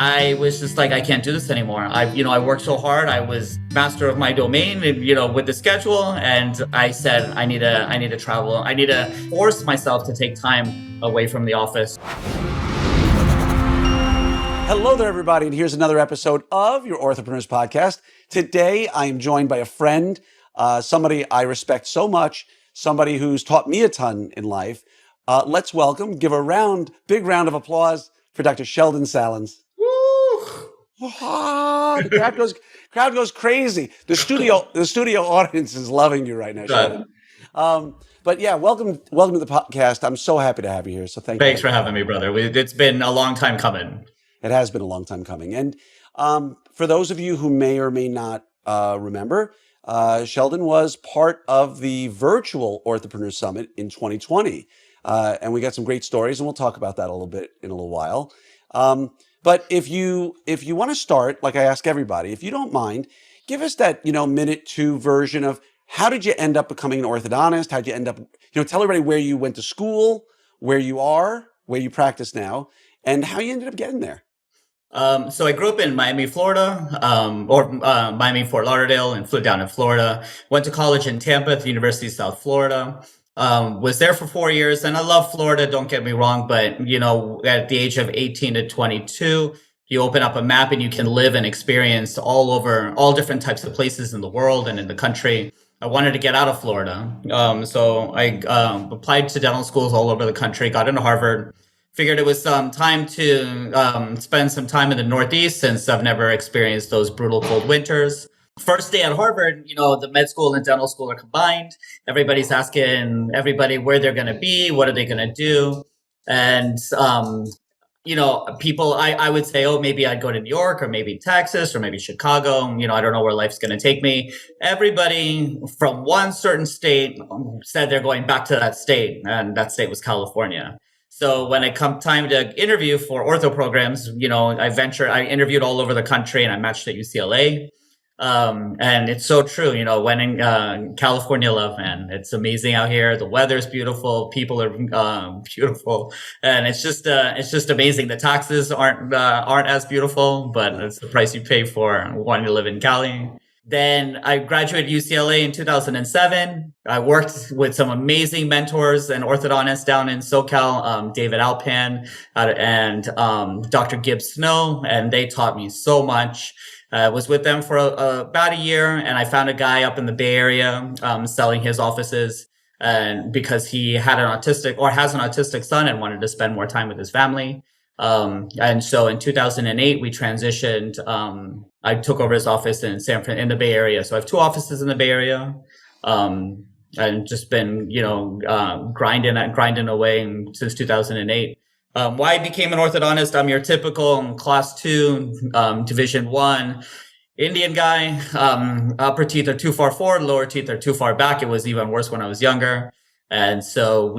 I was just like, I can't do this anymore. I worked so hard. I was master of my domain, with the schedule. And I said, I need to travel. I need to force myself to take time away from the office. Hello there, everybody. And here's another episode of your OrthoPreneurs Podcast. Today, I am joined by a friend, somebody I respect so much, somebody who's taught me a ton in life. Let's give a big round of applause for Dr. Sheldon Salins. The crowd goes crazy. The studio audience is loving you right now, Sheldon. But yeah, welcome to the podcast. I'm so happy to have you here. So thanks for having me, brother. It's been a long time coming. It has been a long time coming. And for those of you who may or may not remember, Sheldon was part of the virtual OrthoPreneurs Summit in 2020. And we got some great stories, and we'll talk about that a little bit in a little while. But if you want to start, like I ask everybody, if you don't mind, give us that, minute two version of how did you end up becoming an orthodontist? How'd you end up, tell everybody where you went to school, where you are, where you practice now, and how you ended up getting there. So I grew up in Miami, Florida, Miami, Fort Lauderdale, and flew down in Florida. Went to college in Tampa at the University of South Florida. Was there for 4 years, and I love Florida, don't get me wrong, but, at the age of 18 to 22, you open up a map and you can live and experience all different types of places in the world and in the country. I wanted to get out of Florida. So I applied to dental schools all over the country, got into Harvard, figured it was time to spend some time in the Northeast since I've never experienced those brutal cold winters. First day at Harvard, the med school and dental school are combined. Everybody's asking everybody where they're going to be, what are they going to do? And, people, I would say, maybe I'd go to New York or maybe Texas or maybe Chicago. I don't know where life's going to take me. Everybody from one certain state said they're going back to that state, and that state was California. So when it come time to interview for ortho programs, I interviewed all over the country and I matched at UCLA. And it's so true, when in California love, man, it's amazing out here. The weather's beautiful. People are beautiful. And it's just amazing. The taxes aren't as beautiful, but it's the price you pay for wanting to live in Cali. Then I graduated UCLA in 2007. I worked with some amazing mentors and orthodontists down in SoCal, David Alpan and Dr. Gibbs Snow, and they taught me so much. I was with them for about a year, and I found a guy up in the Bay Area selling his offices, and because he had has an autistic son and wanted to spend more time with his family. And so in 2008, we transitioned. I took over his office in the Bay Area. So I have 2 offices in the Bay Area, and just been grinding away since 2008. Why I became an orthodontist? I'm your typical class 2, division 1 Indian guy. Upper teeth are too far forward, lower teeth are too far back. It was even worse when I was younger. And so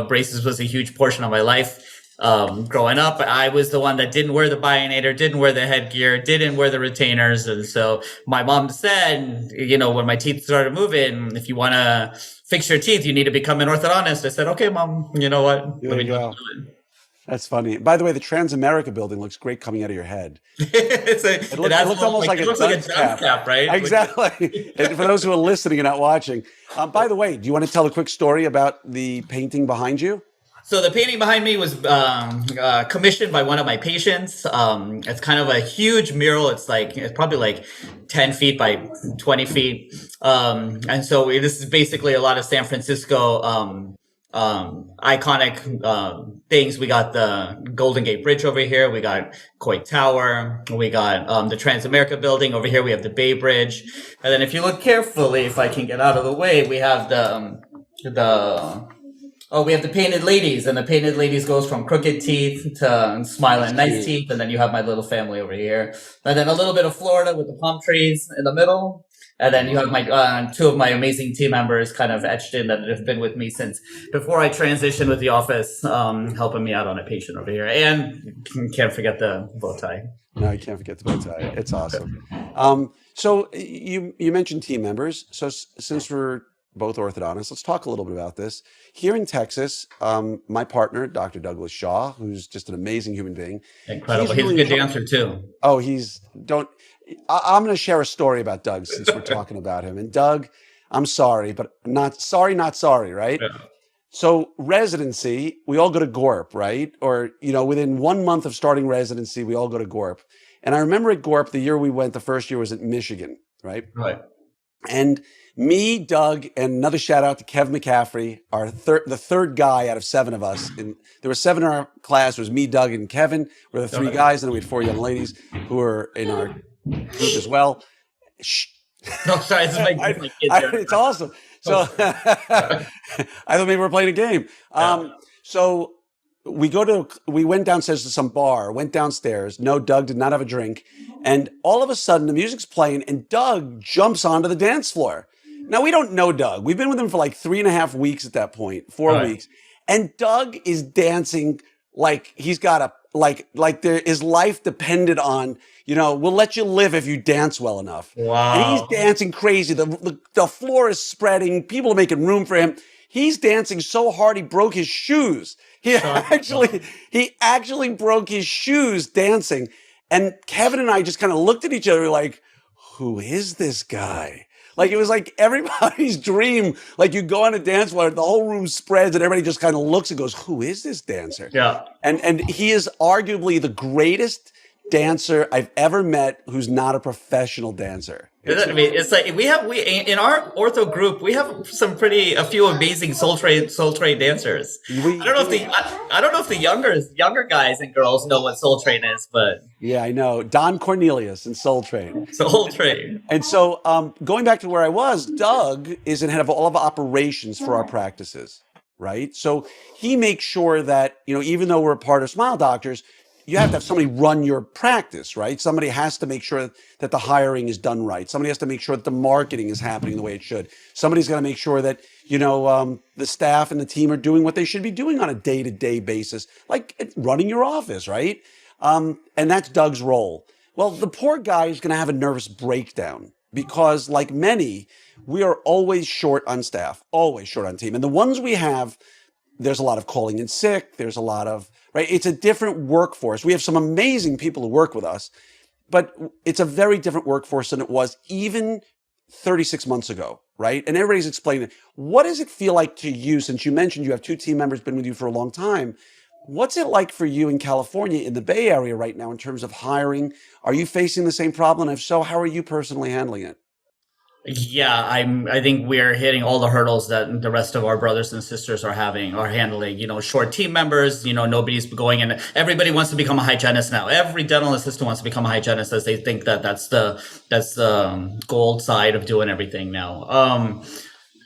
braces was a huge portion of my life. Growing up, I was the one that didn't wear the bionator, didn't wear the headgear, didn't wear the retainers. And so my mom said, when my teeth started moving, if you want to fix your teeth, you need to become an orthodontist. I said, okay, Mom, you know what? Let me do it. That's funny. By the way, the Transamerica building looks great coming out of your head. It looks almost like a dunce cap, right? Exactly. And for those who are listening and not watching, by the way, do you want to tell a quick story about the painting behind you? So the painting behind me was commissioned by one of my patients. It's kind of a huge mural. It's probably 10 feet by 20 feet. And so this is basically a lot of San Francisco iconic things. We got the Golden Gate Bridge over here. We got Coit Tower. We got the Transamerica building over here. We have the Bay Bridge. And then if you look carefully, if I can get out of the way, we have we have the painted ladies, and the painted ladies goes from crooked teeth to smiling nice teeth, and then you have my little family over here, and then a little bit of Florida with the palm trees in the middle, and then you have my 2 of my amazing team members kind of etched in that have been with me since before I transitioned with the office, helping me out on a patient over here, and can't forget the bow tie. No, you can't forget the bow tie. It's awesome. So you mentioned team members. So since we're both orthodontists. Let's talk a little bit about this. Here in Texas, my partner, Dr. Douglas Shaw, who's just an amazing human being. Incredible. He's a good dancer too. Oh, I'm going to share a story about Doug since we're talking about him. And Doug, I'm sorry, but not sorry, right? Yeah. So residency, we all go to GORP, right? Or, within 1 month of starting residency, we all go to GORP. And I remember at GORP, the year we went, the first year was at Michigan, right? Right. And me, Doug, and another shout out to Kev McCaffrey, the third guy out of 7 of us. And there were 7 in our class. It was me, Doug, and Kevin. We're the 3 guys, and then we had 4 young ladies who were in our group as well. Shh. No, sorry, this is my kids. It's awesome. So I thought maybe we're playing a game. So we went downstairs to some bar, went downstairs. No, Doug did not have a drink. And all of a sudden the music's playing and Doug jumps onto the dance floor. Now we don't know Doug. We've been with him for like 3.5 weeks at that point, 4 weeks. And Doug is dancing like he's got his life depended on, we'll let you live if you dance well enough. Wow. And he's dancing crazy. The floor is spreading. People are making room for him. He's dancing so hard he broke his shoes. He actually broke his shoes dancing. And Kevin and I just kind of looked at each other like, who is this guy? Like, it was like everybody's dream. Like, you go on a dance floor, the whole room spreads, and everybody just kind of looks and goes, who is this dancer? Yeah. And he is arguably the greatest dancer I've ever met who's not a professional dancer. It's like we in our ortho group, we have a few amazing soul train dancers. I don't know if the younger guys and girls know what Soul Train is, but yeah, I know Don Cornelius and Soul Train. Soul Train. And so, going back to where I was, Doug is in head of all of operations for our practices, right? So he makes sure that even though we're a part of Smile Doctors, you have to have somebody run your practice, right? Somebody has to make sure that the hiring is done right. Somebody has to make sure that the marketing is happening the way it should. Somebody's got to make sure that, the staff and the team are doing what they should be doing on a day-to-day basis, like running your office, right? And that's Doug's role. Well, the poor guy is going to have a nervous breakdown because, like many, we are always short on staff, always short on team. And the ones we have, there's a lot of calling in sick. There's a lot of, right? It's a different workforce. We have some amazing people who work with us, but it's a very different workforce than it was even 36 months ago, right? And everybody's explaining it. What does it feel like to you, since you mentioned you have 2 team members been with you for a long time? What's it like for you in California, in the Bay Area right now, in terms of hiring? Are you facing the same problem? If so, how are you personally handling it? Yeah, I think we're hitting all the hurdles that the rest of our brothers and sisters are handling, short team members, nobody's going in. Everybody wants to become a hygienist now. Every dental assistant wants to become a hygienist as they think that's the gold side of doing everything now.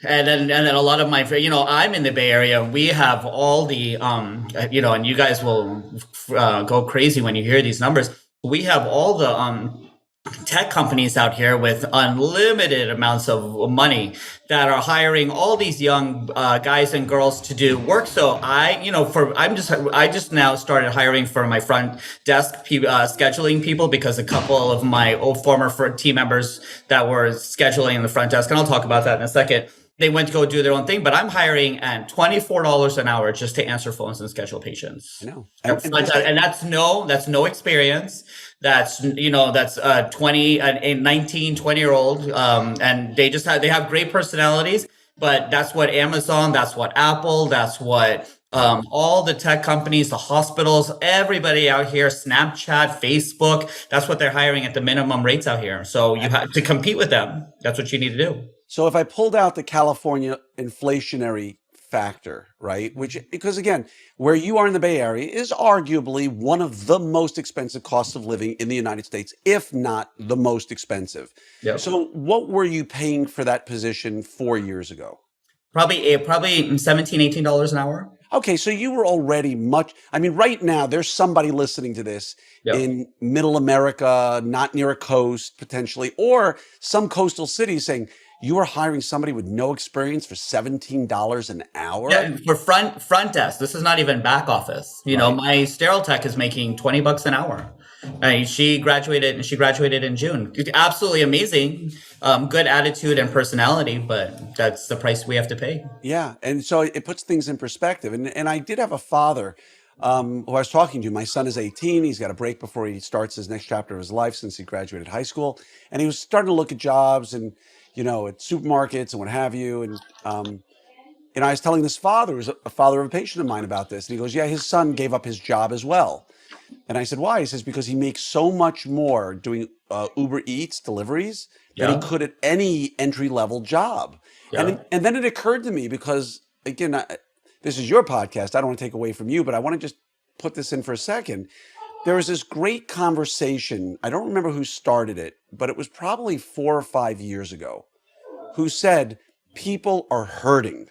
And then a lot of my, I'm in the Bay Area. We have all the, and you guys will go crazy when you hear these numbers. We have all the, tech companies out here with unlimited amounts of money that are hiring all these young guys and girls to do work. So I just now started hiring for my front desk scheduling people because a couple of my former team members that were scheduling in the front desk, and I'll talk about that in a second, they went to go do their own thing, but I'm hiring at $24 an hour just to answer phones and schedule patients. I know. And that's no experience. That's 20, a 19, 20-year-old. And they have great personalities, but that's what Amazon, that's what Apple, that's what all the tech companies, the hospitals, everybody out here, Snapchat, Facebook, that's what they're hiring at the minimum rates out here. So you have to compete with them. That's what you need to do. So if I pulled out the California inflationary factor, right, because again, where you are in the Bay Area is arguably one of the most expensive costs of living in the United States, if not the most expensive. Yep. So what were you paying for that position 4 years ago? Probably $17, $18 an hour. Okay, so you were already right now, there's somebody listening to this in middle America, not near a coast potentially, or some coastal cities saying, you are hiring somebody with no experience for $17 an hour? Yeah, for front desk. This is not even back office. My sterile tech is making $20 an hour. She graduated. She graduated in June. Absolutely amazing. Good attitude and personality, but that's the price we have to pay. Yeah, and so it puts things in perspective. And I did have a father who I was talking to. My son is 18. He's got a break before he starts his next chapter of his life since he graduated high school, and he was starting to look at jobs and at supermarkets and what have you. And I was telling this father, who's a father of a patient of mine, about this, and he goes, "Yeah, his son gave up his job as well." And I said, "Why?" He says, "Because he makes so much more doing Uber Eats deliveries than he Yeah, could at any entry level job." yeah, And then it occurred to me because again, this is your podcast. I don't want to take away from you, but I want to just put this in for a second. There was this great conversation. I don't remember who started it, but it was probably 4 or 5 years ago. Who said people are hurting?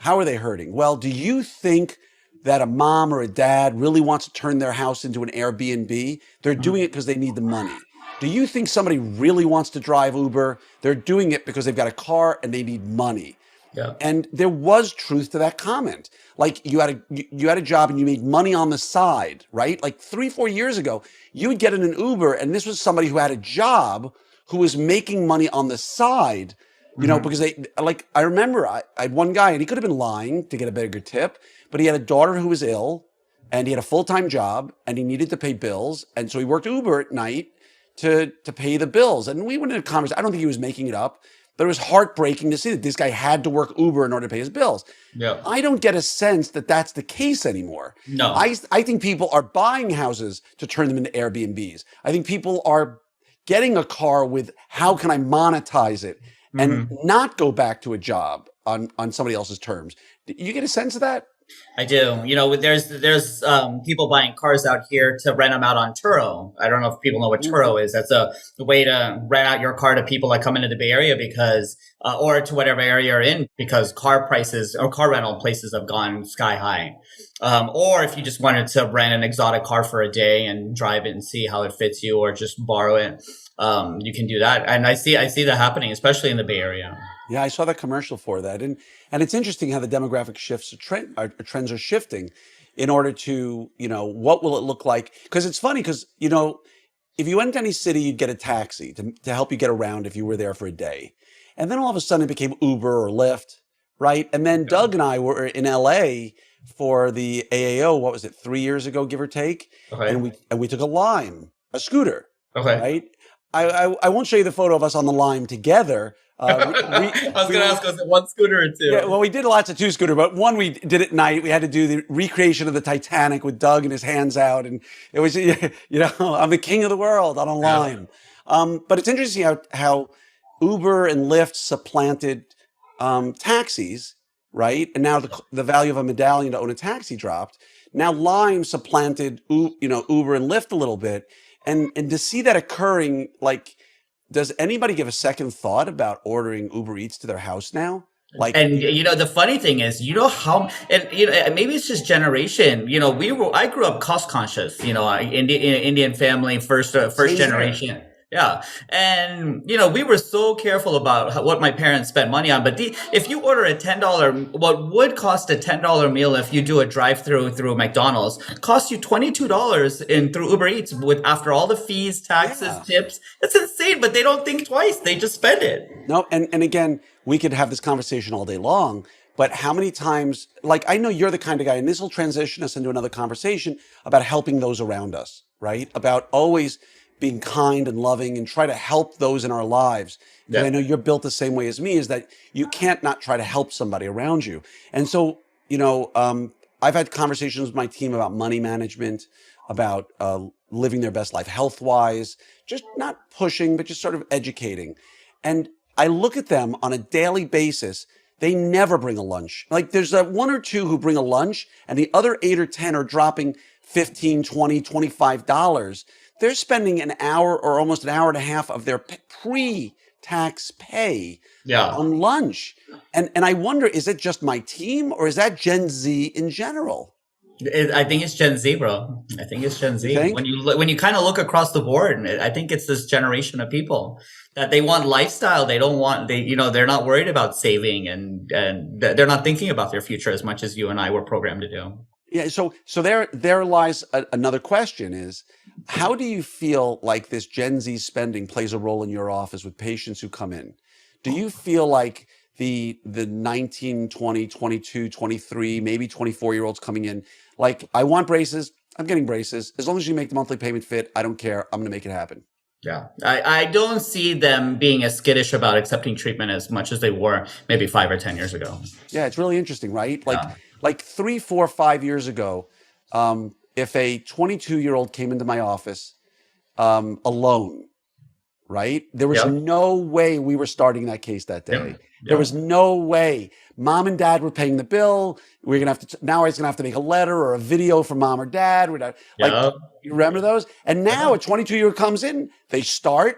How are they hurting? Well, do you think that a mom or a dad really wants to turn their house into an Airbnb? They're doing it because they need the money. Do you think somebody really wants to drive Uber? They're doing it because they've got a car and they need money. yeah. And there was truth to that comment. Like you had a job and you made money on the side, right? Like 3, 4 years ago, you would get in an Uber and this was somebody who had a job who was making money on the side, because I remember I had one guy and he could have been lying to get a bigger tip, but he had a daughter who was ill and he had a full-time job and he needed to pay bills. And so he worked Uber at night to pay the bills. And we went into a conversation. I don't think he was making it up, but it was heartbreaking to see that this guy had to work Uber in order to pay his bills. Yeah. I don't get a sense that that's the case anymore. No. I think people are buying houses to turn them into Airbnbs. I think people are getting a car with how can I monetize it and not go back to a job on somebody else's terms. Do you get a sense of that? I do. There's people buying cars out here to rent them out on Turo. I don't know if people know what Turo is. That's a way to rent out your car to people that come into the Bay Area because, or to whatever area you're in, because car prices or car rental places have gone sky high. Or if you just wanted to rent an exotic car for a day and drive it and see how it fits you, or just borrow it, you can do that. And I see that happening, especially in the Bay Area. Yeah, I saw that commercial for that. And it's interesting how the demographic trends are shifting in order to, what will it look like? Because it's funny because, if you went to any city, you'd get a taxi to help you get around if you were there for a day. And then all of a sudden it became Uber or Lyft, right? And then Doug and I were in LA for the AAO, what was it, 3 years ago, give or take? Okay. And we took a scooter, Okay. right? I won't show you the photo of us on the Lime together. I was going to ask, was it one scooter or two? Yeah, well, we did lots of two-scooter, but one we did at night. We had to do the recreation of the Titanic with Doug and his hands out. And it was, I'm the king of the world on a Lime. But it's interesting how Uber and Lyft supplanted taxis, right? And now the value of a medallion to own a taxi dropped. Now Lime supplanted, Uber and Lyft a little bit. And to see that occurring, like, does anybody give a second thought about ordering Uber Eats to their house now? And the funny thing is, maybe it's just generation. I grew up cost conscious. Indian family, first generation. Yeah. And, we were so careful about what my parents spent money on. But if you order a $10, what would cost a $10 meal if you do a drive-through through McDonald's costs you $22 through Uber Eats after all the fees, taxes, tips. It's insane, but they don't think twice. They just spend it. No. And again, we could have this conversation all day long, but how many times, like, I know you're the kind of guy, and this will transition us into another conversation about helping those around us, right? About always being kind and loving and try to help those in our lives. And I know you're built the same way as me, is that you can't not try to help somebody around you. And so, I've had conversations with my team about money management, about living their best life health-wise, just not pushing, but just sort of educating. And I look at them on a daily basis. They never bring a lunch. Like, there's one or two who bring a lunch, and the other 8 or 10 are dropping $15, $20, $25. They're spending an hour or almost an hour and a half of their pre-tax pay on lunch. And I wonder, is it just my team or is that Gen Z in general? I think it's Gen Z, bro. I think it's Gen Z. When you kind of look across the board, I think it's this generation of people that they want lifestyle. They don't want, they're not worried about saving and they're not thinking about their future as much as you and I were programmed to do. Yeah. So there lies another question is, How do you feel like this Gen Z spending plays a role in your office with patients who come in? Do you feel like the 19, 20, 22, 23, maybe 24-year-olds coming in, like, I want braces, I'm getting braces. As long as you make the monthly payment fit, I don't care. I'm going to make it happen. Yeah, I don't see them being as skittish about accepting treatment as much as they were maybe 5 or 10 years ago. Yeah, it's really interesting, right? Yeah. Like 3, 4, 5 years ago, if a 22-year-old came into my office alone, right? There was Yep. no way we were starting that case that day. Yep. There was no way. Mom and dad were paying the bill. We're gonna have to now. He's gonna have to make a letter or a video from mom or dad. Like, Yep. you remember those? And now a 22-year-old comes in. They start.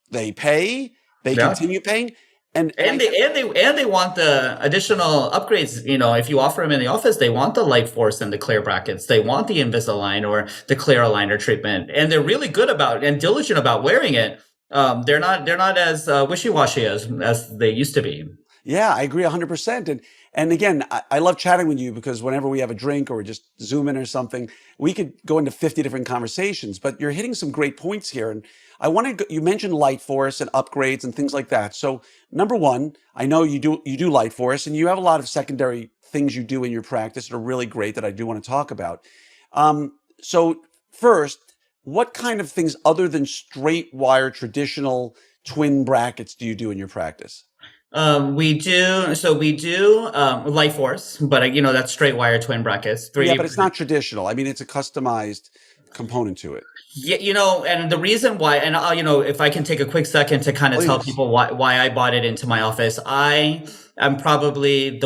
They pay. They Yeah. continue paying. And they want the additional upgrades. You know, if you offer them in the office, they want the LightForce and the clear brackets. They want the Invisalign or the clear aligner treatment, and they're really good about and diligent about wearing it. They're not as wishy-washy as they used to be. Yeah, I agree 100%. And again, I love chatting with you because whenever we have a drink or we just Zoom in or something, we could go into 50 different conversations, but you're hitting some great points here. And I want to, you mentioned LightForce and upgrades and things like that. So number one, I know you do LightForce, and you have a lot of secondary things you do in your practice that are really great that I do want to talk about. So first, what kind of things other than straight wire traditional twin brackets do you do in your practice? We do LightForce, but that's straight wire twin brackets. 3D. Yeah, but it's not traditional. I mean, it's a customized component to it. Yeah, and the reason why, and if I can take a quick second to kind of tell people why I bought it into my office, I am probably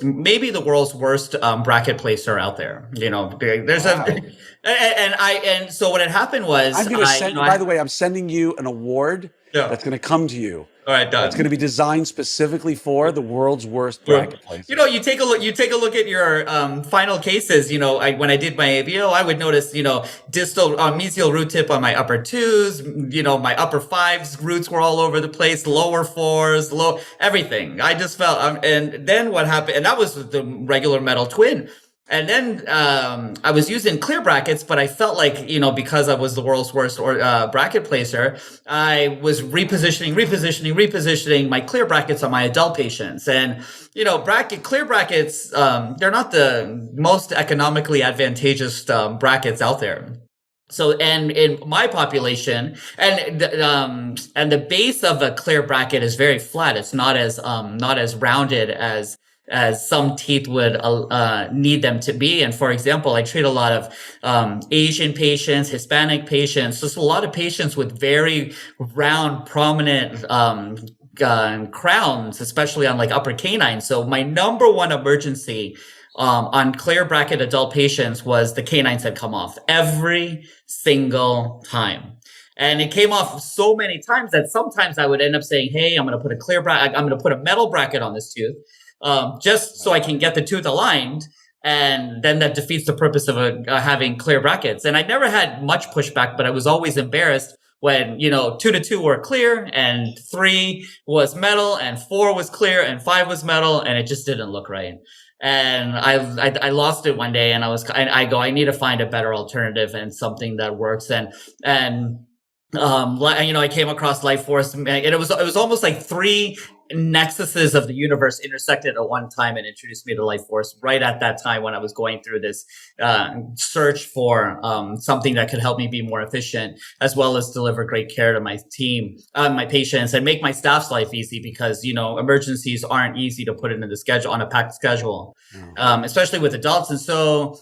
maybe the world's worst bracket placer out there. There's so what had happened was I'm going to send. By the way, I'm sending you an award that's going to come to you. All right, done. It's going to be designed specifically for the world's worst bracket places. You take a look at your final cases. When I did my AVO, I would notice distal mesial root tip on my upper twos. My upper fives roots were all over the place. Lower fours, everything. I just felt and then what happened? And that was the regular metal twin. And then I was using clear brackets, but I felt like, because I was the world's worst bracket placer, I was repositioning my clear brackets on my adult patients. And, clear brackets, they're not the most economically advantageous brackets out there. So, and in my population, and the base of a clear bracket is very flat. It's not as rounded as some teeth would need them to be. And for example, I treat a lot of Asian patients, Hispanic patients, just a lot of patients with very round, prominent crowns, especially on like upper canines. So my number one emergency on clear bracket adult patients was the canines had come off every single time. And it came off so many times that sometimes I would end up saying, hey, I'm going to put a metal bracket on this tooth. Just so I can get the tooth aligned, and then that defeats the purpose of having clear brackets. And I never had much pushback, but I was always embarrassed when 2 to 2 were clear, and 3 was metal, and 4 was clear, and 5 was metal, and it just didn't look right. And I lost it one day, and I need to find a better alternative and something that works. I came across LightForce, and it was almost like 3 nexuses of the universe intersected at one time and introduced me to LightForce right at that time when I was going through this search for something that could help me be more efficient, as well as deliver great care to my team, my patients, and make my staff's life easy, because emergencies aren't easy to put into the schedule on a packed schedule, especially with adults. And so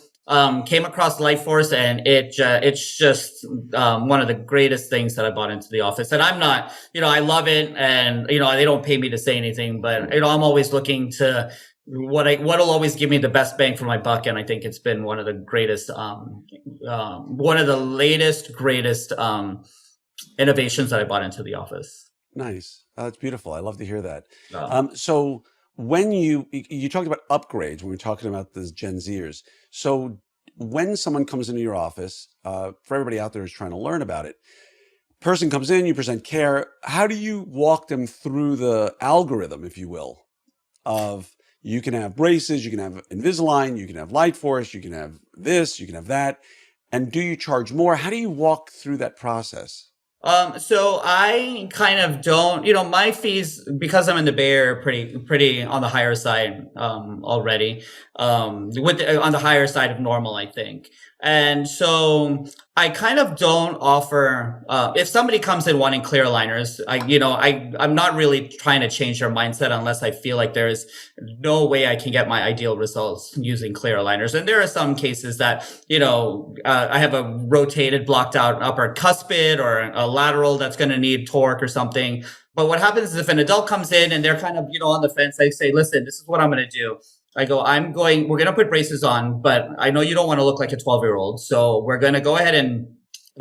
came across LightForce, and it's just one of the greatest things that I bought into the office. And I'm not, I love it, and they don't pay me to say anything, but I'm always looking to what'll always give me the best bang for my buck. And I think it's been one of the greatest, one of the greatest innovations that I bought into the office. Nice. That's beautiful. I love to hear that. So when you talked about upgrades when we were talking about the Gen Zers. So when someone comes into your office, for everybody out there who's trying to learn about it, person comes in, you present care. How do you walk them through the algorithm, if you will, of you can have braces, you can have Invisalign, you can have LightForce, you can have this, you can have that. And do you charge more? How do you walk through that process? So I kind of don't, my fees, because I'm in the Bay Area, pretty on the higher side, already, on the higher side of normal, I think. And so I kind of don't offer, if somebody comes in wanting clear aligners, I'm not really trying to change their mindset unless I feel like there's no way I can get my ideal results using clear aligners. And there are some cases that, I have a rotated blocked out upper cuspid or a lateral that's going to need torque or something. But what happens is if an adult comes in and they're kind of, on the fence, I say, listen, this is what I'm going to do. I go, we're going to put braces on, but I know you don't want to look like a 12-year-old. So we're going to go ahead and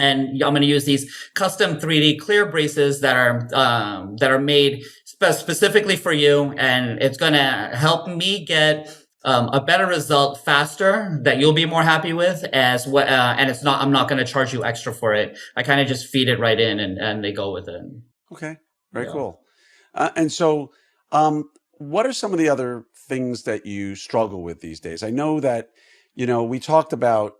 I'm going to use these custom 3D clear braces that are made specifically for you. And it's going to help me get a better result faster that you'll be more happy with and I'm not going to charge you extra for it. I kind of just feed it right in and they go with it. Okay. Very cool. And so, what are some of the other things that you struggle with these days? I know that, we talked about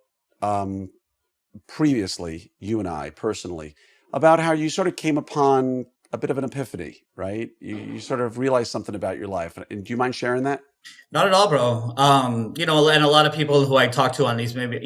previously, you and I personally, about how you sort of came upon a bit of an epiphany, right? You sort of realized something about your life. And do you mind sharing that? Not at all, bro. And a lot of people who I talk to on these, maybe,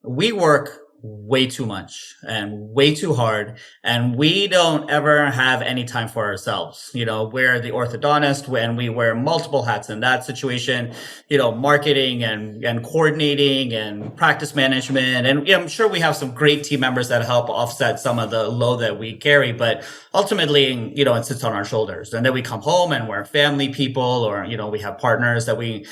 we work way too much and way too hard. And we don't ever have any time for ourselves. We're the orthodontist when we wear multiple hats in that situation, marketing and coordinating and practice management. And I'm sure we have some great team members that help offset some of the load that we carry, but ultimately, it sits on our shoulders. And then we come home and we're family people or, we have partners that we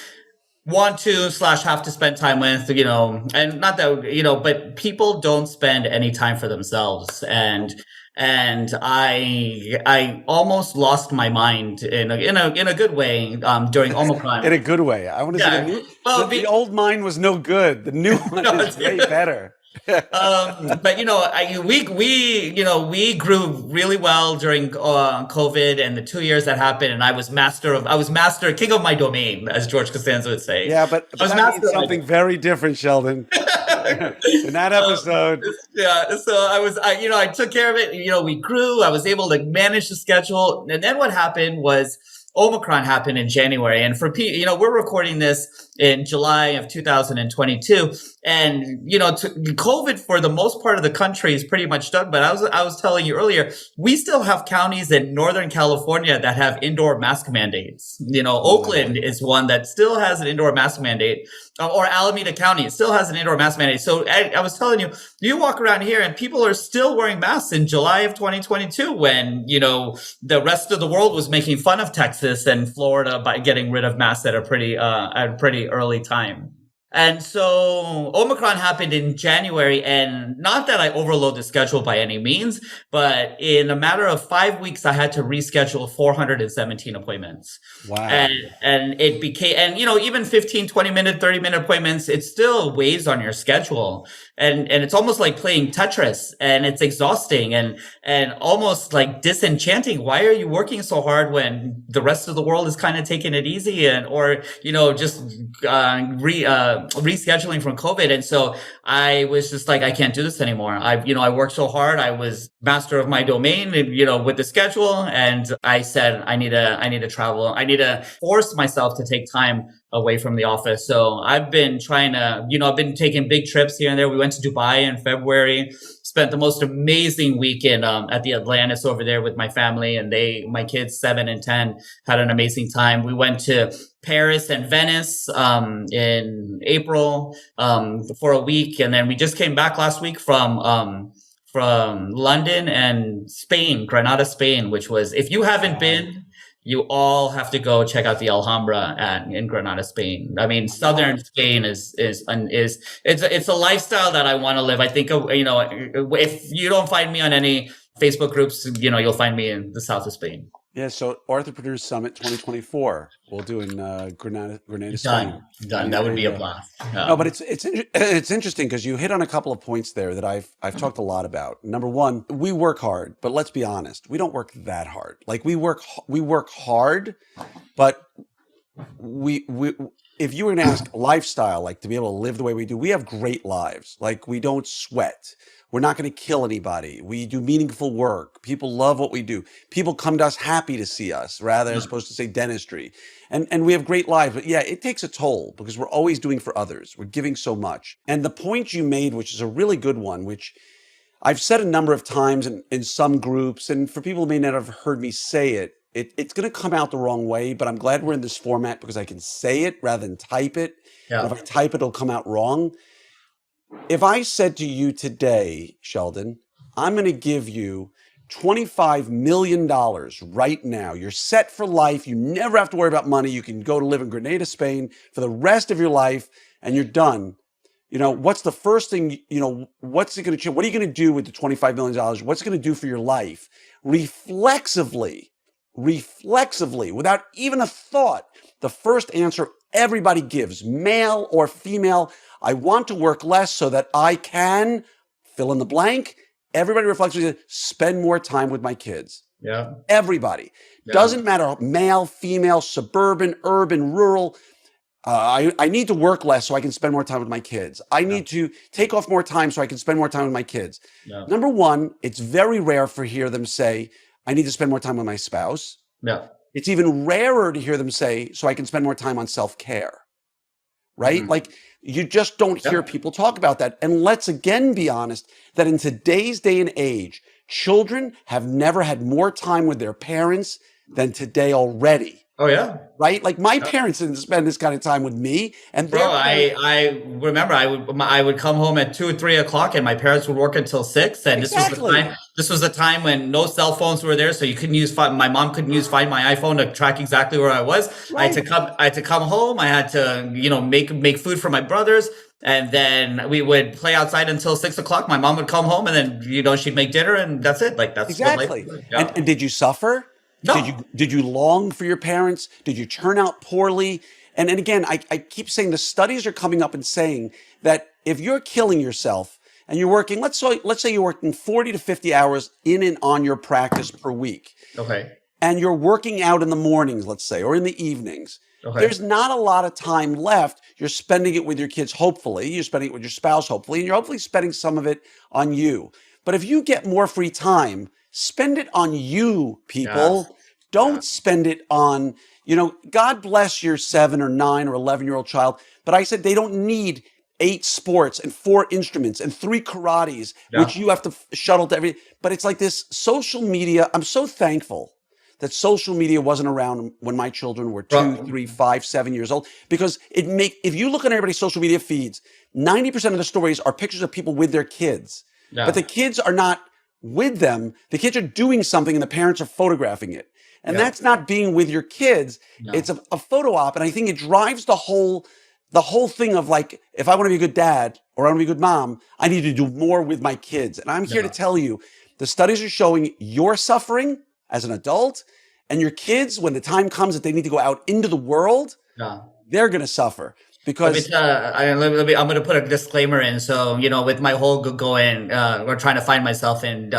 want to / have to spend time with, and not that, but people don't spend any time for themselves. And I almost lost my mind in a good way, during Omicron. In a good way. I want to say the old mind was no good. The new one is way better. But we grew really well during COVID and the 2 years that happened, and I was king of my domain, as George Costanza would say. Yeah, but that means something very different, Sheldon. In that episode. Yeah, so I took care of it. We grew. I was able to manage the schedule, and then what happened was Omicron happened in January, and for we're recording this in July of 2022, and COVID for the most part of the country is pretty much done. But I was telling you earlier, we still have counties in Northern California that have indoor mask mandates. Oakland is one that still has an indoor mask mandate, or Alameda County still has an indoor mask mandate. So I was telling you, you walk around here and people are still wearing masks in July of 2022 when the rest of the world was making fun of Texas and Florida by getting rid of masks at a pretty early time. And so Omicron happened in January, and not that I overload the schedule by any means, but in a matter of 5 weeks, I had to reschedule 417 appointments. Wow. And it became, even 15, 20 minute, 30 minute appointments, it still weighs on your schedule. And it's almost like playing Tetris, and it's exhausting and almost like disenchanting. Why are you working so hard when the rest of the world is kind of taking it easy or just rescheduling from COVID? And so I was just like, I can't do this anymore. I worked so hard. I was master of my domain, with the schedule. And I said, I need to travel. I need to force myself to take time away from the office. So I've been trying to, I've been taking big trips here and there. We went to Dubai in February, spent the most amazing weekend at the Atlantis over there with my family, and my kids 7 and 10 had an amazing time. We went to Paris and Venice in April for a week, and then we just came back last week from London and Spain, Granada, Spain, which was, if you haven't been, you all have to go check out the Alhambra in Granada, Spain. I mean, southern Spain is it's a lifestyle that I want to live. I think, if you don't find me on any Facebook groups, you'll find me in the south of Spain. Yeah, so OrthoPreneurs Summit 2024 we'll do in Granada, Spain. Done. That would be a blast. No, but it's interesting because you hit on a couple of points there that I've talked a lot about. Number one, we work hard, but let's be honest, we don't work that hard. Like we work hard, but we if you were going to ask lifestyle, like to be able to live the way we do, we have great lives. Like we don't sweat. We're not going to kill anybody. We do meaningful work. People love what we do. People come to us happy to see us rather as opposed to say dentistry. And we have great lives. But yeah, it takes a toll because we're always doing for others. We're giving so much. And the point you made, which is a really good one, which I've said a number of times in some groups, and for people who may not have heard me say it, it's going to come out the wrong way, but I'm glad we're in this format because I can say it rather than type it. Yeah. And if I type it, it'll come out wrong. If I said to you today, Sheldon, I'm going to give you $25 million right now. You're set for life. You never have to worry about money. You can go to live in Grenada, Spain for the rest of your life and you're done. What's the first thing, what's it going to change? What are you going to do with the $25 million? What's it going to do for your life? Reflexively, without even a thought, the first answer everybody gives, male or female, I want to work less so that I can fill in the blank. Everybody reflexively spend more time with my kids. Yeah. Everybody. Yeah. Doesn't matter, male, female, suburban, urban, rural. I need to work less so I can spend more time with my kids. I need to take off more time so I can spend more time with my kids. Yeah. Number one, it's very rare to hear them say, I need to spend more time with my spouse. Yeah. It's even rarer to hear them say, so I can spend more time on self-care. Right? Mm-hmm. Like you just don't hear people talk about that. And let's again be honest that in today's day and age, children have never had more time with their parents than today already. Oh, yeah. Right? Like my parents didn't spend this kind of time with me. And bro, I remember I would come home at 2 or 3 o'clock and my parents would work until 6. And exactly. This was the time when no cell phones were there. So you couldn't use, my mom couldn't Find My iPhone to track exactly where I was. Right. I had to come home. I had to, make food for my brothers. And then we would play outside until 6 o'clock. My mom would come home and then, she'd make dinner and that's it. Like that's exactly. What life, yeah. And did you suffer? No. Did you long for your parents? Did you turn out poorly? And again, I keep saying the studies are coming up and saying that if you're killing yourself and you're working, let's say you're working 40 to 50 hours in and on your practice per week. Okay. And you're working out in the mornings, let's say, or in the evenings. Okay. There's not a lot of time left. You're spending it with your kids, hopefully. You're spending it with your spouse, hopefully. And you're hopefully spending some of it on you. But if you get more free time, spend it on you, people. Yes. Don't spend it on, God bless your 7 or 9 or 11-year-old child. But I said they don't need 8 sports and 4 instruments and 3 karates, which you have to shuttle to every. But it's like this social media. I'm so thankful that social media wasn't around when my children were 2, 3, 5, 7 years old, because if you look at everybody's social media feeds, 90% of the stories are pictures of people with their kids. Yeah. But the kids are not with them. The kids are doing something and the parents are photographing it. And that's not being with your kids. No. It's a photo op. And I think it drives the whole thing of like, if I want to be a good dad or I want to be a good mom, I need to do more with my kids. And I'm here to tell you, the studies are showing you're suffering as an adult and your kids, when the time comes that they need to go out into the world, they're going to suffer. Because I'm going to put a disclaimer in. So, with my whole going, or trying to find myself in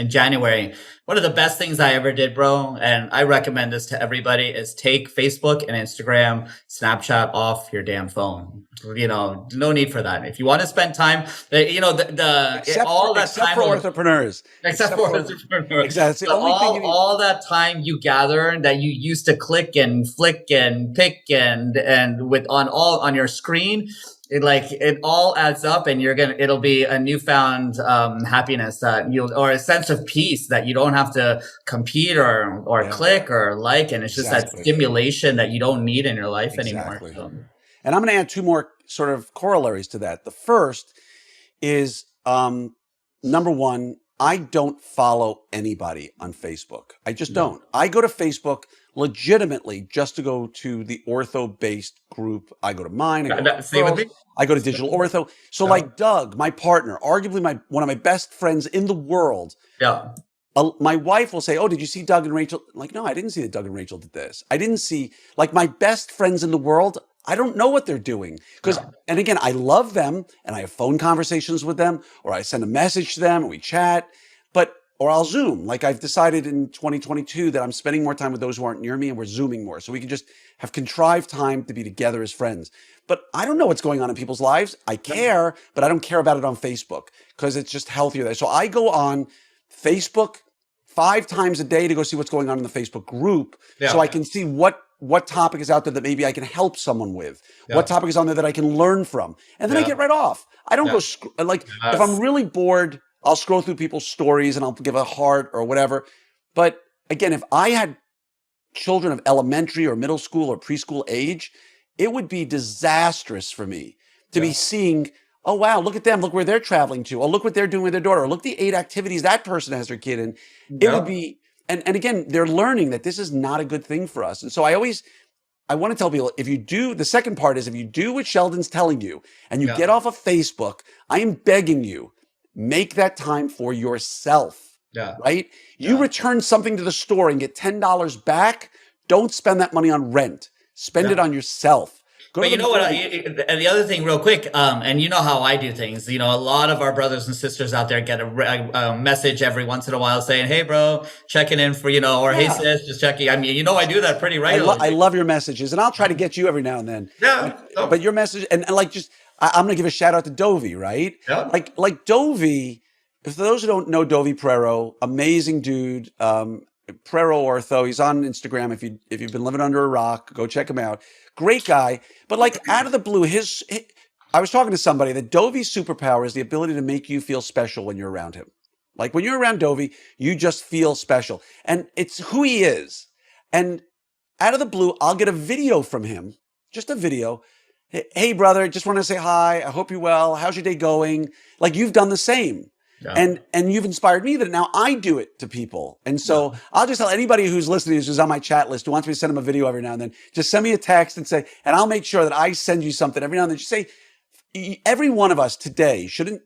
January, one of the best things I ever did, bro, and I recommend this to everybody, is take Facebook and Instagram, Snapchat off your damn phone. No need for that. If you want to spend time, except for orthopreneurs. Except for orthopreneurs. Exactly. All that time you gather that you used to click and flick and pick and on your screen, it all adds up, and it'll be a newfound happiness or a sense of peace that you don't have to compete or click or like, and it's just that stimulation that you don't need in your life anymore. So. And I'm going to add 2 more sort of corollaries to that. The first is number one, I don't follow anybody on Facebook. I just don't. I go to Facebook legitimately just to go to the ortho-based group. I go to mine. I go to Digital Ortho. So like Doug, my partner, arguably one of my best friends in the world. Yeah. My wife will say, oh, did you see Doug and Rachel? I'm like, no, I didn't see that Doug and Rachel did this. I didn't see, like, my best friends in the world, I don't know what they're doing. And again, I love them and I have phone conversations with them, or I send a message to them and we chat. or I'll Zoom. Like I've decided in 2022 that I'm spending more time with those who aren't near me, and we're Zooming more. So we can just have contrived time to be together as friends. But I don't know what's going on in people's lives. I care, but I don't care about it on Facebook because it's just healthier there. So I go on Facebook 5 times a day to go see what's going on in the Facebook group, so I can see what topic is out there that maybe I can help someone with, what topic is on there that I can learn from. And then I get right off. I don't go, if I'm really bored, I'll scroll through people's stories and I'll give a heart or whatever. But again, if I had children of elementary or middle school or preschool age, it would be disastrous for me to be seeing, oh, wow, look at them. Look where they're traveling to. Oh, look what they're doing with their daughter. Or look the 8 activities that person has their kid in. It would be, and again, they're learning that this is not a good thing for us. And so I want to tell people, the second part is if you do what Sheldon's telling you and you get off of Facebook, I am begging you, make that time for yourself, right? You return something to the store and get $10 back. Don't spend that money on rent. Spend it on yourself. But you know what? And the other thing real quick, and you know how I do things. You know, a lot of our brothers and sisters out there get a message every once in a while saying, hey, bro, checking in for, or hey, sis, just checking. I mean, I do that pretty regularly. I love your messages, and I'll try to get you every now and then. Yeah. But your message, and like I'm going to give a shout out to Dovey, right? Yeah. Like Dovey, for those who don't know Dovey Prero, amazing dude, Prero Ortho. He's on Instagram. If you've been living under a rock, go check him out. Great guy. But like out of the blue, I was talking to somebody that Dovey's superpower is the ability to make you feel special when you're around him. Like when you're around Dovey, you just feel special. And it's who he is. And out of the blue, I'll get a video from him, just a video. Hey, brother, just want to say hi. I hope you're well. How's your day going? Like you've done the same. Yeah. And you've inspired me that now I do it to people. And so I'll just tell anybody who's listening, who's on my chat list, who wants me to send them a video every now and then, just send me a text and say, and I'll make sure that I send you something every now and then. Just say, every one of us today should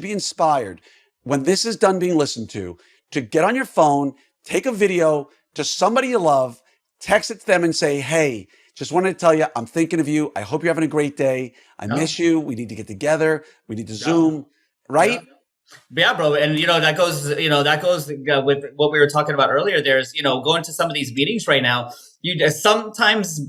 be inspired when this is done being listened to get on your phone, take a video to somebody you love, text it to them and say, hey, just wanted to tell you, I'm thinking of you. I hope you're having a great day. I miss you. We need to get together. We need to Zoom, right? Yeah. Yeah, bro. And, that goes with what we were talking about earlier. There's, going to some of these meetings right now. Sometimes,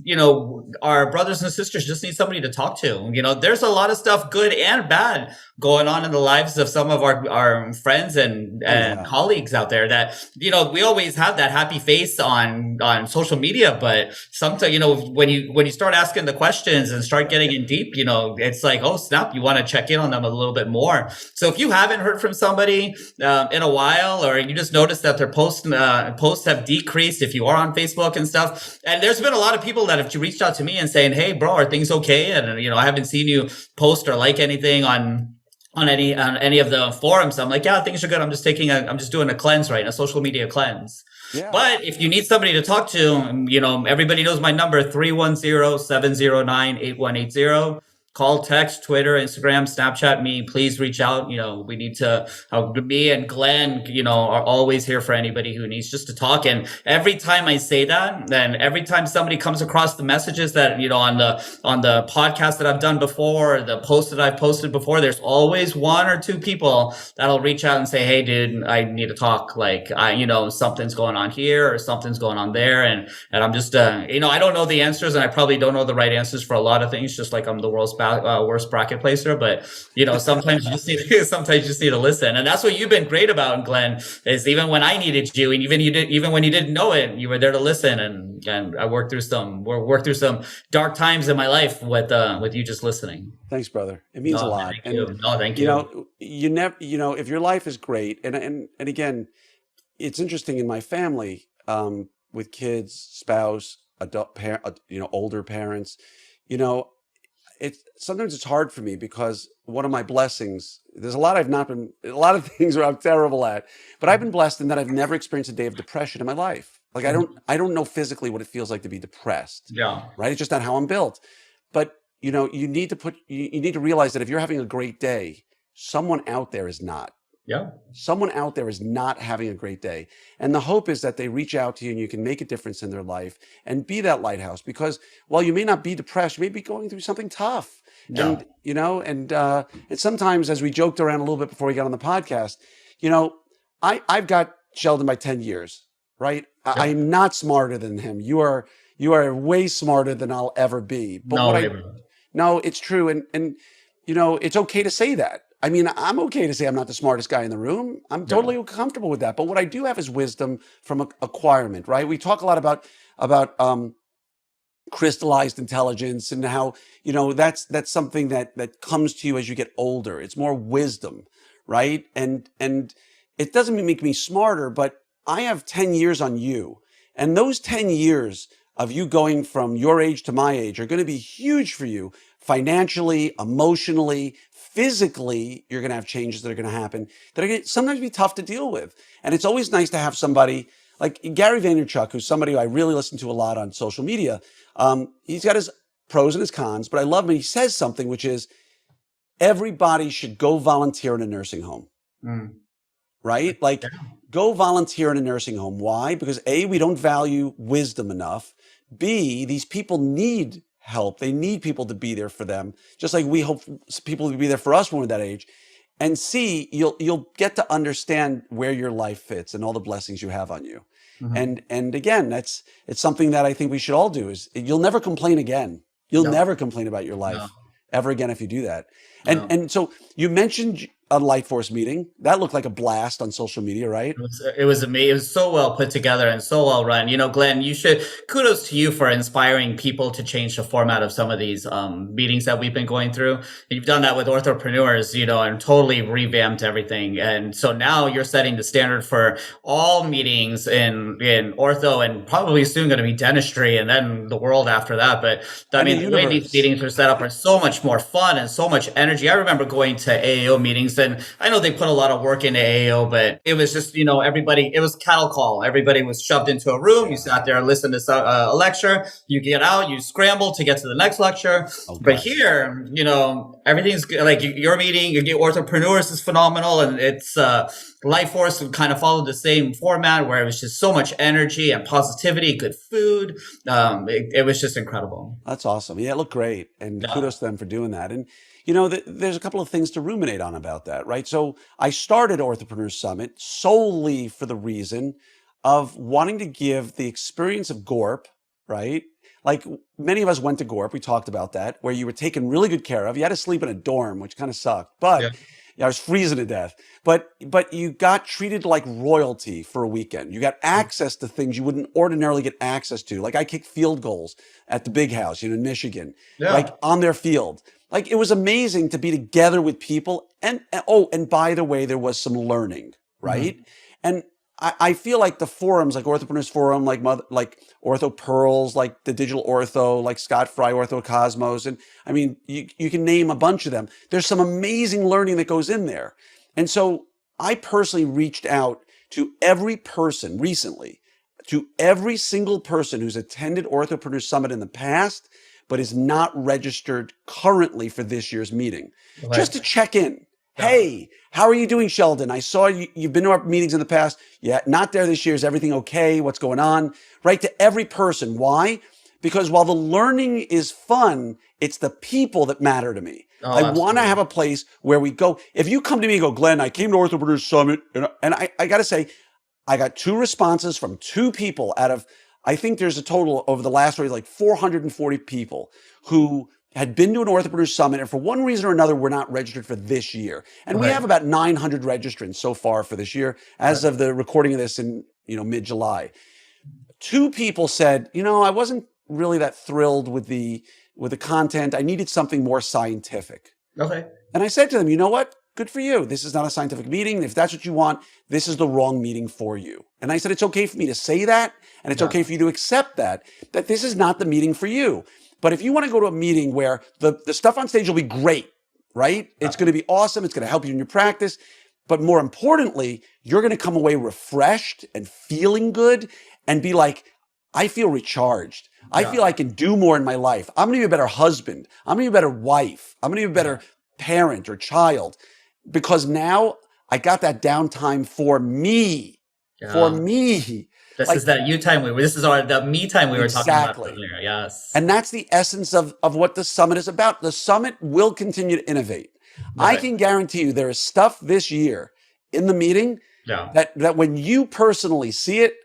our brothers and sisters just need somebody to talk to. There's a lot of stuff, good and bad, going on in the lives of some of our friends and colleagues out there that, we always have that happy face on social media. But sometimes, when you start asking the questions and start getting in deep, it's like, oh, snap, you want to check in on them a little bit more. So if you haven't heard from somebody in a while, or you just noticed that their posts have decreased, if you are on Facebook and stuff, and there's been a lot of people that have reached out to me and saying, hey, bro, are things okay? And, I haven't seen you post or like anything on any of the forums. I'm like, yeah, things are good. I'm just doing a cleanse, right? A social media cleanse. Yeah. But if you need somebody to talk to, everybody knows my number, 310-709-8180. Call, text, Twitter, Instagram, Snapchat me. Please reach out. We need to, me and Glenn, are always here for anybody who needs just to talk. And every time I say that, then every time somebody comes across the messages that, on the podcast that I've done before, or the post that I've posted before, there's always 1 or 2 people that'll reach out and say, hey, dude, I need to talk. Like, something's going on here or something's going on there. And I'm just, I don't know the answers, and I probably don't know the right answers for a lot of things, just like I'm the world's worst bracket placer, but sometimes you just need to listen. And that's what you've been great about, Glenn, is even when I needed you, and even when you didn't know it, you were there to listen. And I worked through some dark times in my life with you just listening. Thanks, brother. It means a lot. Thank you. Thank you. You never, if your life is great, and again, it's interesting in my family, with kids, spouse, adult parent, older parents, sometimes it's hard for me because one of my blessings, there's a lot of things where I'm terrible at, but I've been blessed in that I've never experienced a day of depression in my life. Like I don't know physically what it feels like to be depressed. Yeah. Right. It's just not how I'm built. But you need to realize that if you're having a great day, someone out there is not. Yeah. Someone out there is not having a great day. And the hope is that they reach out to you and you can make a difference in their life and be that lighthouse, because while you may not be depressed, you may be going through something tough. Yeah. And, and sometimes, as we joked around a little bit before we got on the podcast, I've got Sheldon by 10 years, right? Yep. I'm not smarter than him. You are way smarter than I'll ever be. But no, it's true. And, it's okay to say that. I mean, I'm okay to say I'm not the smartest guy in the room. I'm totally comfortable with that. But what I do have is wisdom from acquirement, right? We talk a lot about crystallized intelligence and how, that's something that comes to you as you get older. It's more wisdom, right? And it doesn't make me smarter, but I have 10 years on you. And those 10 years of you going from your age to my age are going to be huge for you financially, emotionally, physically. You're going to have changes that are going to happen that are going to sometimes be tough to deal with. And it's always nice to have somebody like Gary Vaynerchuk, who's somebody who I really listen to a lot on social media. He's got his pros and his cons, but I love him. He says something, which is everybody should go volunteer in a nursing home. Right? Like, go volunteer in a nursing home. Why? Because A, we don't value wisdom enough. B, these people need help. They need people to be there for them, just like we hope people to be there for us when we're that age. And C, you'll get to understand where your life fits and all the blessings you have on you. And again, it's something that I think we should all do. Is you'll never complain again. You'll never complain about your life ever again if you do that. And so you mentioned a LightForce meeting. That looked like a blast on social media, right? It was amazing. It was so well put together and so well run. Glenn, kudos to you for inspiring people to change the format of some of these meetings that we've been going through. And you've done that with OrthoPreneurs, and totally revamped everything. And so now you're setting the standard for all meetings in ortho and probably soon going to be dentistry and then the world after that. But I mean, the way these meetings are set up are so much more fun and so much energy. I remember going to AAO meetings, and I know they put a lot of work into AAO, but it was just, everybody, it was cattle call. Everybody was shoved into a room. You sat there and listened to a lecture. You get out, you scramble to get to the next lecture. But here, everything's like your meeting, your OrthoPreneurs is phenomenal. And it's, LightForce kind of followed the same format where it was just so much energy and positivity, good food. It was just incredible. That's awesome. Yeah, it looked great. And kudos to them for doing that. And, there's a couple of things to ruminate on about that, right? So I started OrthoPreneurs Summit solely for the reason of wanting to give the experience of GORP, right? Like many of us went to GORP. We talked about that, where you were taken really good care of. You had to sleep in a dorm, which kind of sucked, but I was freezing to death. But you got treated like royalty for a weekend. You got access to things you wouldn't ordinarily get access to. Like I kicked field goals at the big house, in Michigan, like on their field. Like it was amazing to be together with people. And by the way, there was some learning, right? And I feel like the forums, like OrthoPreneurs Forum, like Ortho Pearls, like the Digital Ortho, like Scott Fry Ortho Cosmos. And I mean, you can name a bunch of them. There's some amazing learning that goes in there. And so I personally reached out to every person recently, to every single person who's attended OrthoPreneurs Summit in the past, but is not registered currently for this year's meeting, just to check in. Hey, how are you doing, Sheldon? I saw you've been to our meetings in the past. Yeah, not there this year. Is everything okay? What's going on? Right, to every person. Why? Because while the learning is fun, it's the people that matter to me. I want to have a place where we go. If you come to me and go, Glenn, I came to OrthoPreneurs Summit, and I got to say, I got 2 responses from 2 people out of, I think there's a total over the last week, like 440 people who had been to an OrthoPreneurs Summit and for one reason or another were not registered for this year. And we have about 900 registrants so far for this year as of the recording of this in, mid-July. 2 people said, I wasn't really that thrilled with the content. I needed something more scientific. Okay. And I said to them, you know what? Good for you. This is not a scientific meeting. If that's what you want, this is the wrong meeting for you. And I said, it's okay for me to say that. And it's okay for you to accept that this is not the meeting for you. But if you want to go to a meeting where the stuff on stage will be great, right? It's going to be awesome. It's going to help you in your practice. But more importantly, you're going to come away refreshed and feeling good and be like, I feel recharged. I feel I can do more in my life. I'm going to be a better husband. I'm going to be a better wife. I'm going to be a better parent or child because now I got that downtime for me. For me. This is that you time this is the me time we were talking about earlier. Yes. And that's the essence of what the summit is about. The summit will continue to innovate. Right. I can guarantee you there is stuff this year in the meeting that when you personally see it,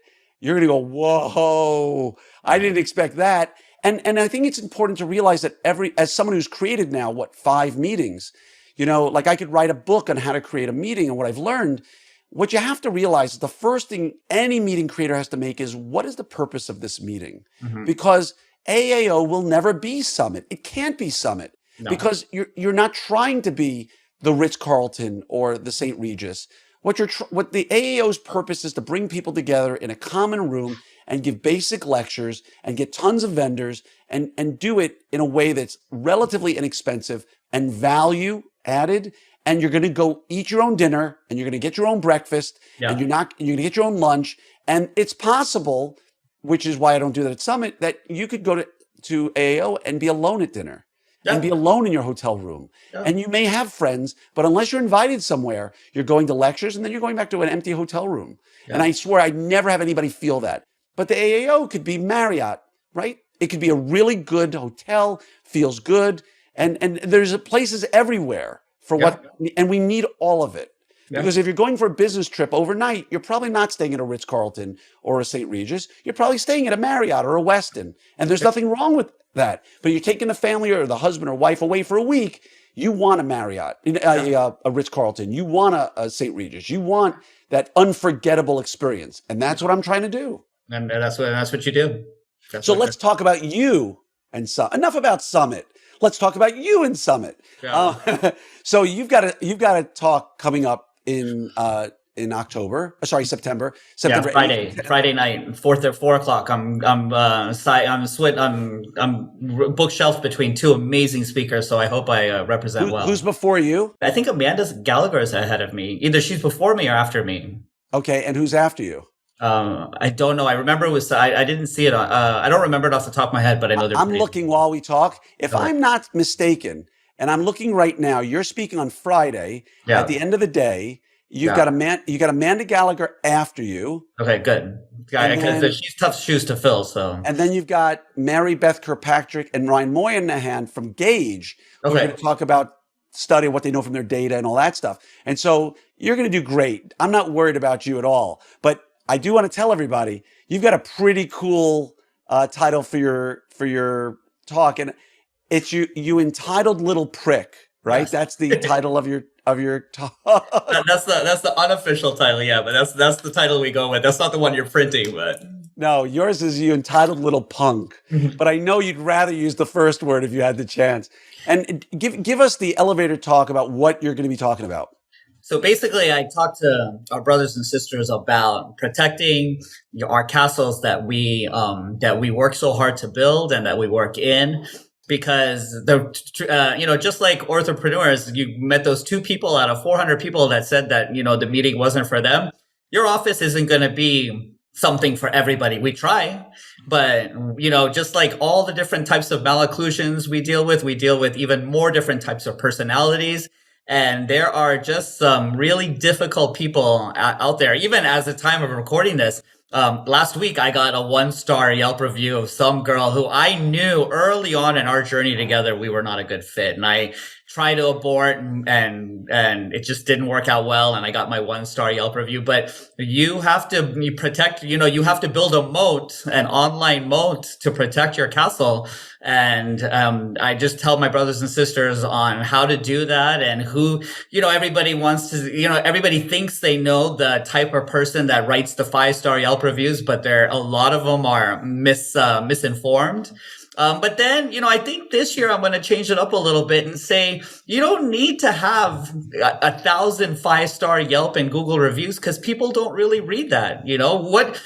you're going to go, whoa, I didn't expect that. And I think it's important to realize that as someone who's created now, 5 meetings, like I could write a book on how to create a meeting and what I've learned. What you have to realize is the first thing any meeting creator has to make is, what is the purpose of this meeting? Because AAO will never be Summit. It can't be Summit because you're not trying to be the Ritz-Carlton or the St. Regis. What the AAO's purpose is to bring people together in a common room and give basic lectures and get tons of vendors and do it in a way that's relatively inexpensive and value added. And you're going to go eat your own dinner, and you're going to get your own breakfast, and you're going to get your own lunch. And it's possible, which is why I don't do that at Summit, that you could go to AAO and be alone at dinner and be alone in your hotel room. And you may have friends, but unless you're invited somewhere, you're going to lectures, and then you're going back to an empty hotel room. And I swear I never have anybody feel that. But the AAO could be Marriott, right? It could be a really good hotel, feels good. And there's places everywhere. And we need all of it. Because if you're going for a business trip overnight, you're probably not staying at a Ritz-Carlton or a St. Regis. You're probably staying at a Marriott or a Westin. And there's nothing wrong with that. But you're taking the family or the husband or wife away for a week. You want a Marriott, a Ritz-Carlton. You want a St. Regis. You want that unforgettable experience. And that's what I'm trying to do. And that's what you do. So let's talk about you and enough about Summit. Let's talk about you in Summit. So you've got a talk coming up in October. September. Friday night, 4 o'clock. I'm bookshelfed between 2 amazing speakers, so I hope I represent well. Who's before you? I think Amanda Gallagher is ahead of me. Either she's before me or after me. Okay, and who's after you? I don't know. I remember it was. I didn't see it. I don't remember it off the top of my head, but I know I'm looking while we talk. If I'm not mistaken, and I'm looking right now, you're speaking on Friday. At the end of the day, you got Amanda Gallagher after you. Okay, good. Because she's tough shoes to fill. So. And then you've got Mary Beth Kirkpatrick and Ryan Moynihan from Gauge. Okay. We're going to talk about study what they know from their data and all that stuff. And so you're going to do great. I'm not worried about you at all, but I do want to tell everybody you've got a pretty cool title for your talk, and it's you entitled little prick, right? Yes. That's the title of your talk. That's the unofficial title, yeah. But that's the title we go with. That's not the one you're printing, but no, yours is you entitled little punk. But I know you'd rather use the first word if you had the chance. And give us the elevator talk about what you're going to be talking about. So basically, I talked to our brothers and sisters about protecting our castles that we work so hard to build and that we work in, because just like OrthoPreneurs, you met those 2 people out of 400 people that said that the meeting wasn't for them. Your office isn't going to be something for everybody. We try, but just like all the different types of malocclusions we deal with even more different types of personalities. And there are just some really difficult people out there. Even as the time of recording this, last week I got a 1-star Yelp review of some girl who I knew early on in our journey together we were not a good fit. And I tried to abort and it just didn't work out well. And I got my 1-star Yelp review. But you have to protect, you have to build a moat, an online moat to protect your castle. And I just tell my brothers and sisters on how to do that, and who, everybody wants to, everybody thinks they know the type of person that writes the 5-star Yelp reviews, but a lot of them are misinformed. But then, I think this year I'm going to change it up a little bit and say, you don't need to have 1,000 5-star Yelp and Google reviews, because people don't really read that.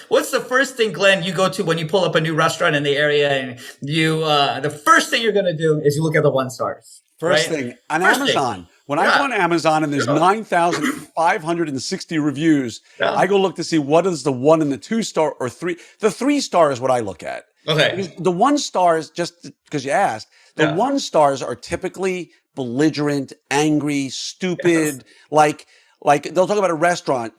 What's the first thing, Glenn, you go to when you pull up a new restaurant in the area, and the first thing you're going to do is you look at the 1-stars. First thing on Amazon. When I go on Amazon and there's 9,560 reviews, I go look to see what is the 1 and the 2-star or 3. The 3-star is what I look at. Okay. Because the 1-stars, just because you asked, the 1-stars are typically belligerent, angry, stupid, like Like they'll talk about a restaurant,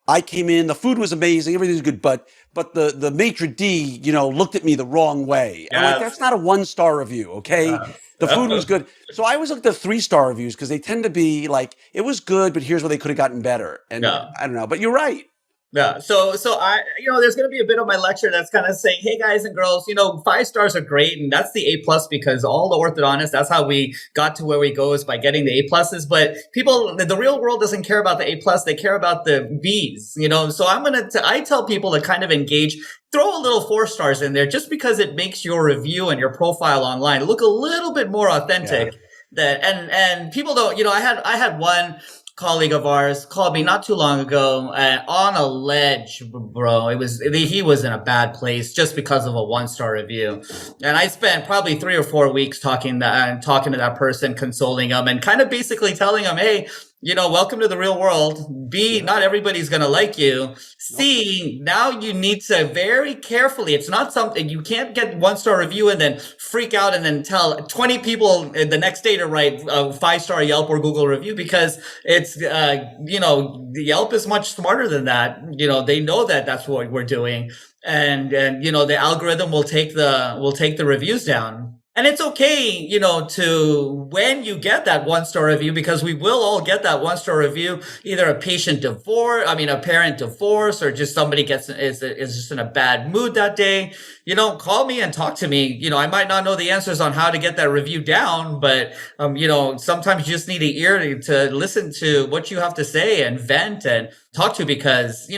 I came in, the food was amazing, everything's good, but the maitre d', looked at me the wrong way. And I'm like, Yes. that's not a 1-star review, okay? The food was good. So I always look at the 3-star reviews because they tend to be like, it was good, but here's where they could have gotten better. And Yeah. I don't know, but you're right. Yeah. So I, there's going to be a bit of my lecture that's kind of saying, hey guys and girls, 5 stars are great. And that's the A+ because all the orthodontists, that's how we got to where we go is by getting the A+. But people, the real world doesn't care about the A+. They care about the Bs, So I tell people to kind of engage, throw a little 4 stars in there just because it makes your review and your profile online look a little bit more authentic. Yeah. And people don't, I had one colleague of ours called me not too long ago on a ledge, bro. He was in a bad place just because of a 1-star review. And I spent probably 3 or 4 weeks talking to that person, consoling him and kind of basically telling him, hey, welcome to the real world. B, not everybody's going to like you. C, now you need to very carefully. It's not something you can't get 1-star review and then freak out and then tell 20 people the next day to write a 5-star Yelp or Google review because it's, the Yelp is much smarter than that. They know that that's what we're doing. And the algorithm will take the reviews down. And it's okay, to when you get that 1-star review, because we will all get that 1-star review, either a parent divorce, or just somebody is just in a bad mood that day. Call me and talk to me. I might not know the answers on how to get that review down, but, sometimes you just need an ear to listen to what you have to say and vent and talk to, because,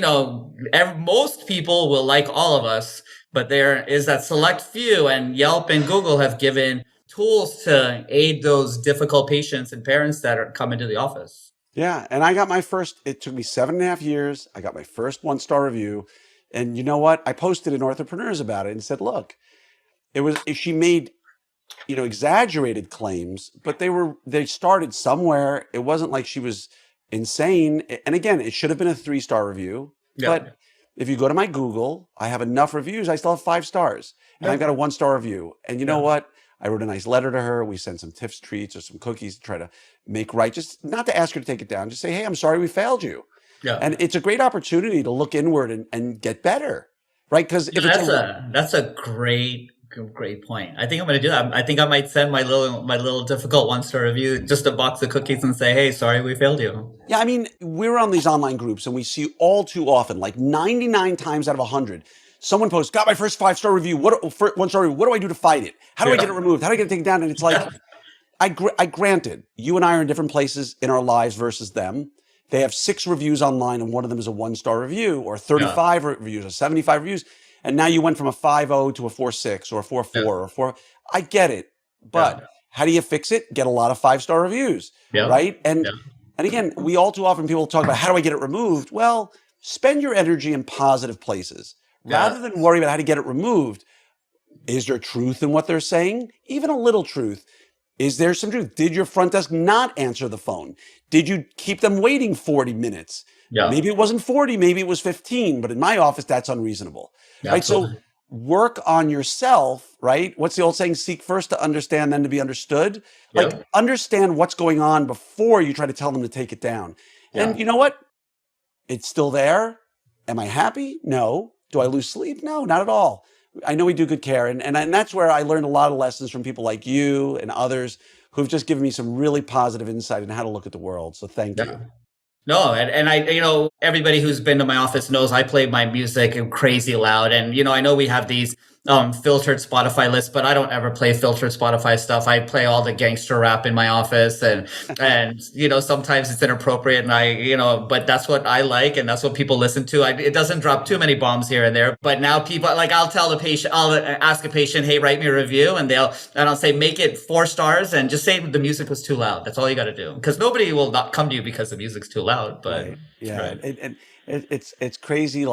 most people will like all of us. But there is that select few, and Yelp and Google have given tools to aid those difficult patients and parents that are coming to the office. Yeah. And it took me 7.5 years. I got my first 1-star review. And you know what? I posted in OrthoPreneurs about it and said, look, she made, exaggerated claims, but they started somewhere. It wasn't like she was insane. And again, it should have been a 3-star review, but if you go to my Google, I have enough reviews. I still have 5 stars, and I've got a 1-star review. And you know what? I wrote a nice letter to her. We sent some tips, treats, or some cookies to try to make right. Just not to ask her to take it down. Just say, hey, I'm sorry we failed you. Yeah. And it's a great opportunity to look inward and get better, right? Because that's a great point. I think I'm going to do that. I think I might send my little difficult 1-star review, just a box of cookies, and say, hey, sorry we failed you. Yeah, we're on these online groups and we see all too often, like 99 times out of 100, someone posts, got my first 5-star review. 1-star review. What do I do to fight it? How do I get it removed? How do I get it taken down? And it's like, I granted, you and I are in different places in our lives versus them. They have 6 reviews online and one of them is a 1-star review, or 35 reviews or 75 reviews. And now you went from a 5.0 to a 4.6 or a 4.4 or a 4. I get it. But how do you fix it? Get a lot of 5-star reviews, right? And again, we all too often people talk about how do I get it removed? Well, spend your energy in positive places. Rather than worry about how to get it removed, is there truth in what they're saying? Even a little truth. Is there some truth? Did your front desk not answer the phone? Did you keep them waiting 40 minutes? Yeah. Maybe it wasn't 40, maybe it was 15, but in my office, that's unreasonable. Yeah, right? Absolutely. So work on yourself, right? What's the old saying? Seek first to understand, then to be understood. Like understand what's going on before you try to tell them to take it down. Yeah. And you know what? It's still there. Am I happy? No. Do I lose sleep? No, not at all. I know we do good care. And that's where I learned a lot of lessons from people like you and others who've just given me some really positive insight in how to look at the world. So thank you. No, and I, everybody who's been to my office knows I play my music crazy loud. And, I know we have these filtered Spotify lists, but I don't ever play filtered Spotify stuff. I play all the gangster rap in my office and sometimes it's inappropriate and but that's what I like and that's what people listen to. It doesn't drop too many bombs here and there, but now people I'll tell the patient, I'll ask a patient, hey, write me a review and I'll say, make it 4 stars and just say the music was too loud. That's all you got to do because nobody will not come to you because the music's too loud, but right. Yeah. Right. It's crazy.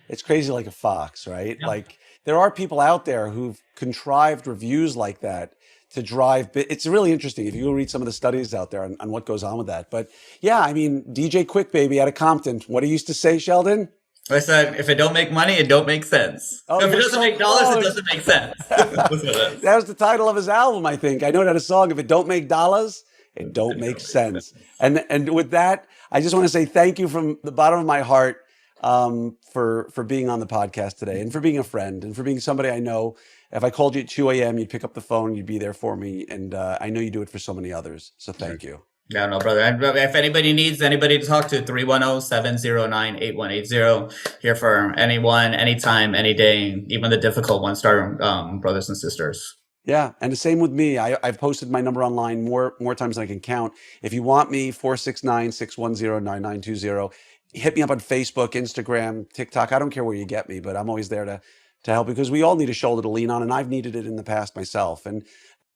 It's crazy like a fox, right? Yeah. Like there are people out there who've contrived reviews like that to drive. It's really interesting if you go read some of the studies out there on what goes on with that. But yeah, DJ Quick Baby out of Compton. What he used to say, Sheldon? I said, if it don't make money, it don't make sense. Oh, if it doesn't make dollars, it doesn't make sense. That was the title of his album, I think. I know that a song. If it don't make dollars, It don't make sense. And with that, I just want to say thank you from the bottom of my heart for being on the podcast today, and for being a friend, and for being somebody I know. If I called you at 2 a.m., you'd pick up the phone, you'd be there for me. And I know you do it for so many others. So thank you. Yeah, no, brother. And if anybody needs anybody to talk to, 310-709-8180. Here for anyone, anytime, any day, even the difficult ones, brothers and sisters. Yeah. And the same with me. I've posted my number online more times than I can count. If you want me, 469-610-9920. Hit me up on Facebook, Instagram, TikTok. I don't care where you get me, but I'm always there to help, because we all need a shoulder to lean on. And I've needed it in the past myself. And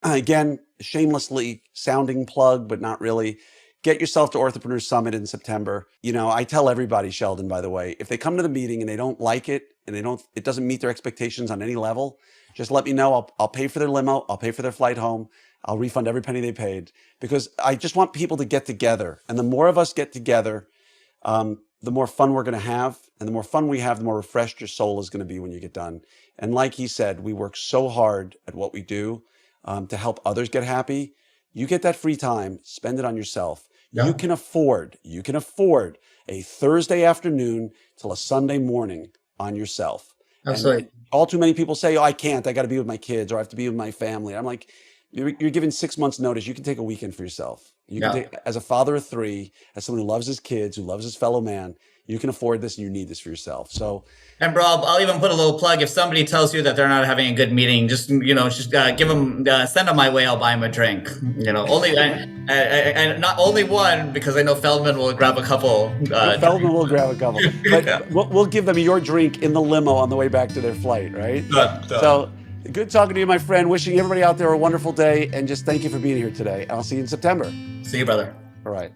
again, shamelessly sounding plug, but not really. Get yourself to OrthoPreneurs Summit in September. I tell everybody, Sheldon, by the way, if they come to the meeting and they don't like it, and it doesn't meet their expectations on any level, just let me know. I'll pay for their limo. I'll pay for their flight home. I'll refund every penny they paid, because I just want people to get together. And the more of us get together, the more fun we're going to have. And the more fun we have, the more refreshed your soul is going to be when you get done. And like he said, we work so hard at what we do to help others get happy. You get that free time, spend it on yourself. Yeah. You can afford a Thursday afternoon till a Sunday morning on yourself. Absolutely. And all too many people say, oh, I can't. I got to be with my kids, or I have to be with my family. I'm like, you're given 6 months notice. You can take a weekend for yourself. You can take, as a father of 3, as someone who loves his kids, who loves his fellow man, you can afford this, and you need this for yourself. So, and bro, I'll even put a little plug. If somebody tells you that they're not having a good meeting, just give them, send them my way. I'll buy them a drink. Only and not only one, because I know Feldman will grab a couple. Feldman will grab a couple, but we'll give them your drink in the limo on the way back to their flight, right? So good talking to you, my friend. Wishing everybody out there a wonderful day, and just thank you for being here today. I'll see you in September. See you, brother. All right.